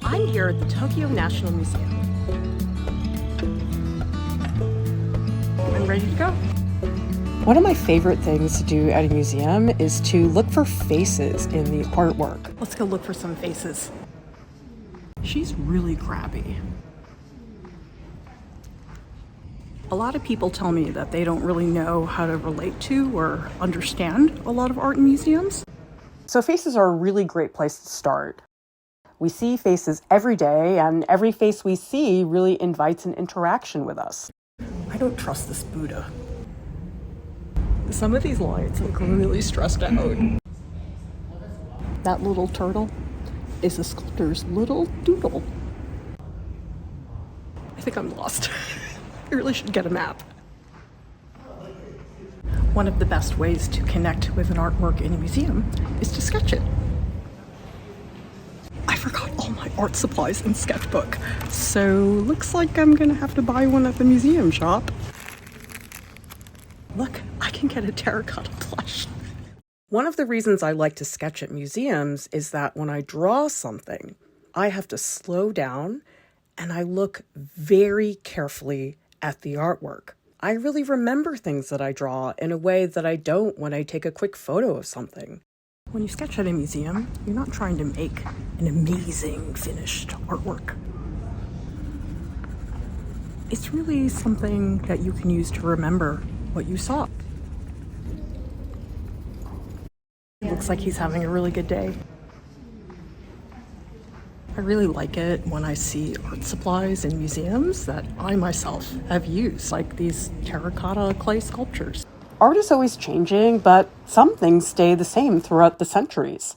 I'm here at the Tokyo National Museum. I'm ready to go. One of my favorite things to do at a museum is to look for faces in the artwork. Let's go look for some faces. She's really crabby. A lot of people tell me that they don't really know how to relate to or understand a lot of art in museums. So faces are a really great place to start. We see faces every day, and every face we see really invites an interaction with us. I don't trust this Buddha. Some of these lights look really stressed out. That little turtle is a sculptor's little doodle. I think I'm lost. I really should get a map. One of the best ways to connect with an artwork in a museum is to sketch it. I forgot all my art supplies and sketchbook, so looks like I'm gonna have to buy one at the museum shop. Look, I can get a terracotta plush. One of the reasons I like to sketch at museums is that when I draw something, I have to slow down and I look very carefully at the artwork. I really remember things that I draw in a way that I don't when I take a quick photo of something. When you sketch at a museum, you're not trying to make an amazing finished artwork. It's really something that you can use to remember what you saw. It looks like he's having a really good day. I really like it when I see art supplies in museums that I myself have used, like these terracotta clay sculptures. Art is always changing, but some things stay the same throughout the centuries.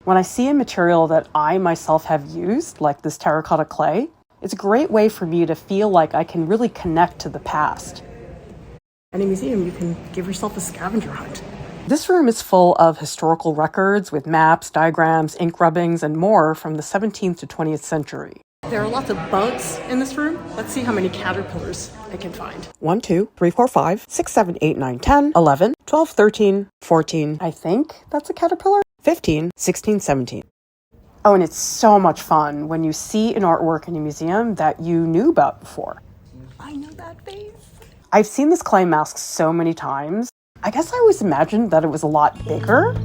When I see a material that I myself have used, like this terracotta clay, it's a great way for me to feel like I can really connect to the past. At a museum, you can give yourself a scavenger hunt. This room is full of historical records with maps, diagrams, ink rubbings, and more from the 17th to 20th century. There are lots of bugs in this room. Let's see how many caterpillars I can find. 1, 2, 3, 4, 5, 6, 7, 8, 9, 10, 11, 12, 13, 14. I think that's a caterpillar. 15, 16, 17. Oh, and it's so much fun when you see an artwork in a museum that you knew about before. I know that face. I've seen this clay mask so many times. I guess I always imagined that it was a lot bigger.